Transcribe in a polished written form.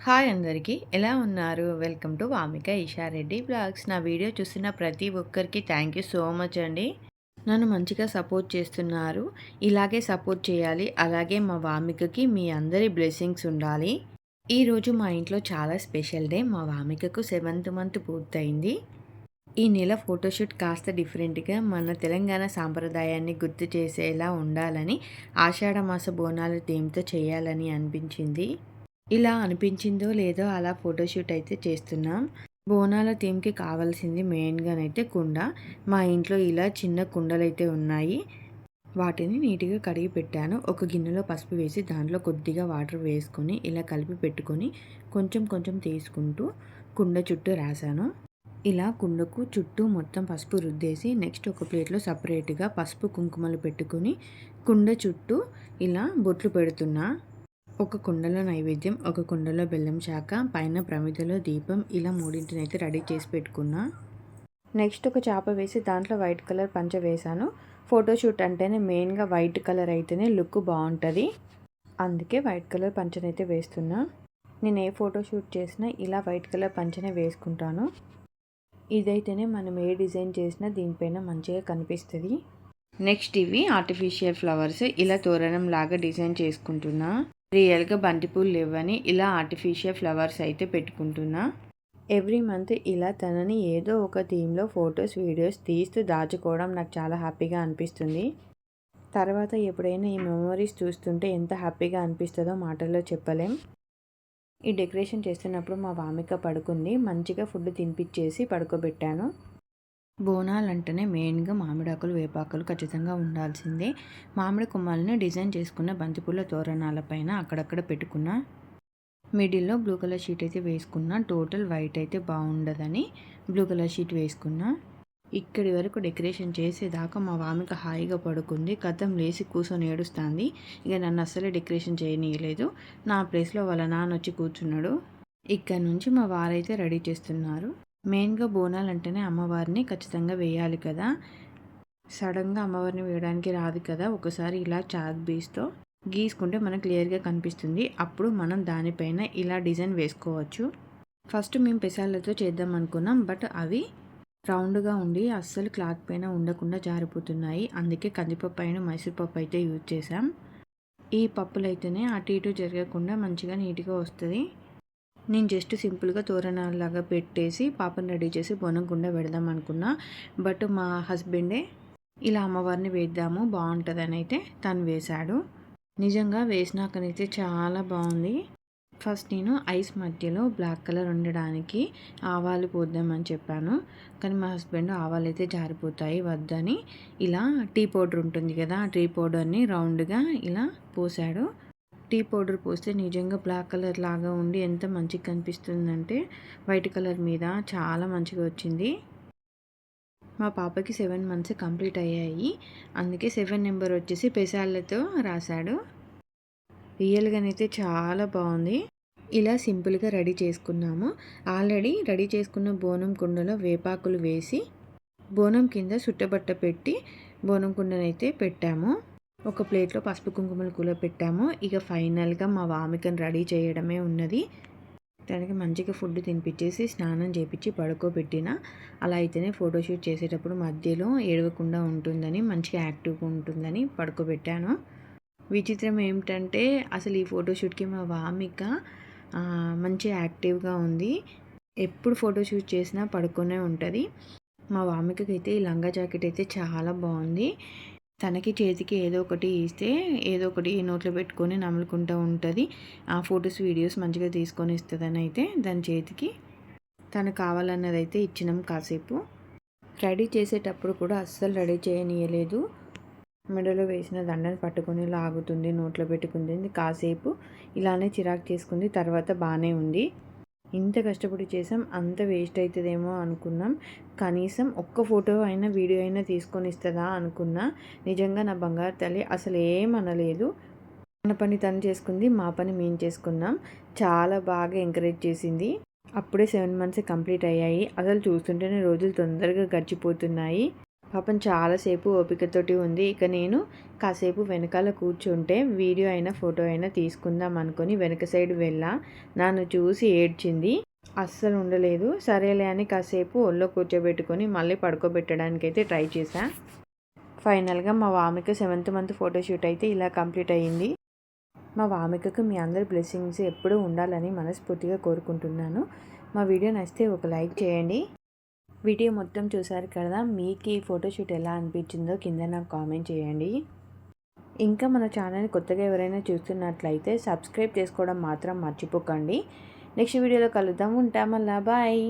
Hi అందరికీ ఎలా ఉన్నారు? Welcome to Vamika Eesha Reddy blogs. నా వీడియో చూస్తున్న ప్రతి ఒక్కరికి థ్యాంక్ యూ సో మచ్ అండి. నన్ను మంచిగా సపోర్ట్ చేస్తున్నారు. ఇలాగే సపోర్ట్ చేయాలి. అలాగే మా వామికకి మీ అందరి బ్లెస్సింగ్స్ ఉండాలి. ఈరోజు మా ఇంట్లో చాలా స్పెషల్ డే. మా వామికకు 7th మంత్ పూర్తయింది. ఈ నెల ఫోటోషూట్ కాస్త డిఫరెంట్గా మన తెలంగాణ సాంప్రదాయాన్ని గుర్తు చేసేలా ఉండాలని ఆషాఢమాస బోనాల థీమ్తో చేయాలని అనిపించింది. ఇలా అనిపించిందో లేదో అలా ఫోటోషూట్ అయితే చేస్తున్నాం. బోనాల థీమ్‌కి కావాల్సింది మెయిన్‌గానైతే కుండ. మా ఇంట్లో ఇలా చిన్న కుండలైతే ఉన్నాయి. వాటిని నీట్‌గా కడిగి పెట్టాను. ఒక గిన్నెలో పసుపు వేసి దాంట్లో కొద్దిగా వాటర్ వేసుకొని ఇలా కలిపి పెట్టుకొని కొంచెం కొంచెం తీసుకుంటూ కుండ చుట్టూ రాసాను. ఇలా కుండకు చుట్టూ మొత్తం పసుపు రుద్దేసి నెక్స్ట్ ఒక ప్లేట్‌లో సెపరేట్‌గా పసుపు, కుంకుమలు పెట్టుకొని కుండ చుట్టూ ఇలా బొట్లు పెడుతున్నా. ఒక కుండలో నైవేద్యం, ఒక కుండలో బెల్లం శాఖ, పైన ప్రమిదలో దీపం, ఇలా మూడింటినైతే రెడీ చేసి పెట్టుకున్నా. నెక్స్ట్ ఒక చాప వేసి దాంట్లో వైట్ కలర్ పంచ వేశాను. ఫోటోషూట్ అంటేనే మెయిన్గా వైట్ కలర్ అయితేనే లుక్ బాగుంటుంది. అందుకే వైట్ కలర్ పంచనైతే వేస్తున్నా. నేను ఏ ఫోటోషూట్ చేసినా ఇలా వైట్ కలర్ పంచనే వేసుకుంటాను. ఇదైతేనే మనం ఏ డిజైన్ చేసినా దీనిపైన మంచిగా కనిపిస్తుంది. నెక్స్ట్ ఇవి ఆర్టిఫిషియల్ ఫ్లవర్స్ ఇలా తోరణం లాగా డిజైన్ చేసుకుంటున్నా. రియల్గా బంతిపూలు లేవని ఇలా ఆర్టిఫిషియల్ ఫ్లవర్స్ అయితే పెట్టుకుంటున్నా. ఎవ్రీ మంత్ ఇలా తనని ఏదో ఒక థీమ్లో ఫొటోస్ వీడియోస్ తీస్తూ దాచుకోవడం నాకు చాలా హ్యాపీగా అనిపిస్తుంది. తర్వాత ఎప్పుడైనా ఈ మెమొరీస్ చూస్తుంటే ఎంత హ్యాపీగా అనిపిస్తుందో మాటల్లో చెప్పలేం. ఈ డెకరేషన్ చేస్తున్నప్పుడు మా వామిక పడుకుంది. మంచిగా ఫుడ్ తినిపించేసి పడుకోబెట్టాను. బోనాలంటేనే మెయిన్గా మామిడాకులు, వేపాకులు ఖచ్చితంగా ఉండాల్సిందే. మామిడి కొమ్మల్ని డిజైన్ చేసుకున్న బంతిపూల తోరణాలపైన అక్కడక్కడ పెట్టుకున్న. మిడిల్లో బ్లూ కలర్ షీట్ అయితే వేసుకున్నా. టోటల్ వైట్ అయితే బాగుండదని బ్లూ కలర్ షీట్ వేసుకున్నా. ఇక్కడి వరకు డెకరేషన్ చేసేదాకా మా వామిక హాయిగా పడుకుంది. కథం లేచి కూర్చొని ఏడుస్తుంది. ఇక నన్ను అస్సలే డెకరేషన్ చేయనీయలేదు. నా ప్లేస్లో వాళ్ళ నాన్న వచ్చి కూర్చున్నాడు. ఇక్కడ నుంచి మా వారైతే రెడీ చేస్తున్నారు. మెయిన్గా బోనాలు అంటేనే అమ్మవారిని ఖచ్చితంగా వేయాలి కదా. సడన్గా అమ్మవారిని వేయడానికి రాదు కదా. ఒకసారి ఇలా చాక్ పీస్తో గీసుకుంటే మనకు క్లియర్గా కనిపిస్తుంది. అప్పుడు మనం దానిపైన ఇలా డిజైన్ వేసుకోవచ్చు. ఫస్ట్ మేము పెసాలతో చేద్దాం అనుకున్నాం. బట్ అవి రౌండ్గా ఉండి అస్సలు క్లాత్ పైన ఉండకుండా జారిపోతున్నాయి. అందుకే కందిపప్పు పైన మైసూర్ పప్పు అయితే యూజ్ చేసాం. ఈ పప్పులు అయితేనే అటు ఇటు జరగకుండా మంచిగా నీట్గా వస్తుంది. నేను జస్ట్ సింపుల్గా తోరణాలలాగా పెట్టేసి పాపను రెడీ చేసి బోనంకుండా పెడదాం అనుకున్నా. బట్ మా హస్బెండే ఇలా అమ్మవారిని వేద్దాము బాగుంటుందని అయితే తను వేశాడు. నిజంగా వేసినాకనైతే చాలా బాగుంది. ఫస్ట్ నేను ఐస్ మధ్యలో బ్లాక్ కలర్ ఉండడానికి ఆవాలు పోద్దామని చెప్పాను. కానీ మా హస్బెండ్ ఆవాలు అయితే జారిపోతాయి వద్దని ఇలా టీ పౌడర్ ఉంటుంది కదా, ఆ టీ పౌడర్ని రౌండ్గా ఇలా పోసాడు. టీ పౌడర్ పోస్తే నిజంగా బ్లాక్ కలర్ లాగా ఉండి ఎంత మంచిగా కనిపిస్తుందంటే వైట్ కలర్ మీద చాలా మంచిగా వచ్చింది. మా పాపకి 7 months కంప్లీట్ అయ్యాయి. అందుకే 7 నెంబర్ వచ్చేసి పెసాలతో రాశాడు. రియల్గానైతే చాలా బాగుంది. ఇలా సింపుల్గా రెడీ చేసుకున్నాము. ఆల్రెడీ రెడీ చేసుకున్న బోనం కుండలో వేపాకులు వేసి బోనం కింద సుట్టబట్ట పెట్టి బోనం కుండనైతే పెట్టాము. ఒక ప్లేట్లో పసుపు కుంకుమలు కూడా పెట్టాము. ఇక ఫైనల్గా మా వామికను రెడీ చేయడమే ఉన్నది. తనకి మంచిగా ఫుడ్ తినిపించేసి స్నానం చేపించి పడుకోబెట్టిన. అలా అయితేనే ఫోటోషూట్ చేసేటప్పుడు మధ్యలో ఏడవకుండా ఉంటుందని, మంచిగా యాక్టివ్గా ఉంటుందని పడుకోబెట్టాను. విచిత్రం ఏమిటంటే అసలు ఈ ఫోటోషూట్కి మా వామిక మంచి యాక్టివ్గా ఉంది. ఎప్పుడు ఫోటోషూట్ చేసినా పడుకునే ఉంటుంది. మా వామికకి అయితే ఈ లంగా జాకెట్ అయితే చాలా బాగుంది. తనకి చేతికి ఏదో ఒకటి ఇస్తే ఏదో ఒకటి నోట్లో పెట్టుకొని నములుకుంటూ ఉంటుంది. ఆ ఫొటోస్ వీడియోస్ మంచిగా తీసుకొని ఇస్తుందని అయితే దాని చేతికి తను కావాలన్నది అయితే ఇచ్చినాం. కాసేపు రెడీ చేసేటప్పుడు కూడా అస్సలు రెడీ చేయనీయలేదు. మెడలో వేసిన దండను పట్టుకొని లాగుతుంది, నోట్లో పెట్టుకుంది. కాసేపు ఇలానే చిరాకు చేసుకుంది. తర్వాత బాగానే ఉంది. ఇంత కష్టపడి చేసాం, అంత వేస్ట్ అవుతుందేమో అనుకున్నాం. కనీసం ఒక్క ఫోటో అయినా వీడియో అయినా తీసుకొని ఇస్తుందా అనుకున్నా. నిజంగా నా బంగారు తల్లి అసలు ఏమనలేదు. మన పని తను చేసుకుంది, మా పని మేము చేసుకున్నాం. చాలా బాగా ఎంకరేజ్ చేసింది. అప్పుడే 7 months కంప్లీట్ అయ్యాయి. అసలు చూస్తుంటేనే రోజులు తొందరగా గడిచిపోతున్నాయి. పాపం చాలాసేపు ఓపికతోటి ఉంది. ఇక నేను కాసేపు వెనకాల కూర్చుంటే వీడియో అయినా ఫోటో అయినా తీసుకుందాం అనుకొని వెనక సైడ్ వెళ్ళా. నన్ను చూసి ఏడ్చింది. అస్సలు ఉండలేదు. సరేలే అని కాసేపు ఒళ్ళో కూర్చోబెట్టుకొని మళ్ళీ పడుకోబెట్టడానికైతే ట్రై చేశా. ఫైనల్గా మా వామిక 7th మంత్ ఫోటోషూట్ అయితే ఇలా కంప్లీట్ అయ్యింది. మా వామికకు మీ అందరి బ్లెస్సింగ్స్ ఎప్పుడూ ఉండాలని మనస్ఫూర్తిగా కోరుకుంటున్నాను. మా వీడియో నచ్చితే ఒక లైక్ చేయండి. వీడియో మొత్తం చూసారు కదా, మీకు ఈ ఫోటోషూట్ ఎలా అనిపించిందో కింద నాకు కామెంట్ చేయండి. ఇంకా మన ఛానల్ని కొత్తగా ఎవరైనా చూస్తున్నట్లయితే సబ్స్క్రైబ్ చేసుకోవడం మాత్రం మర్చిపోకండి. నెక్స్ట్ వీడియోలో కలుద్దాం. ఉంటామల్లా బాయ్.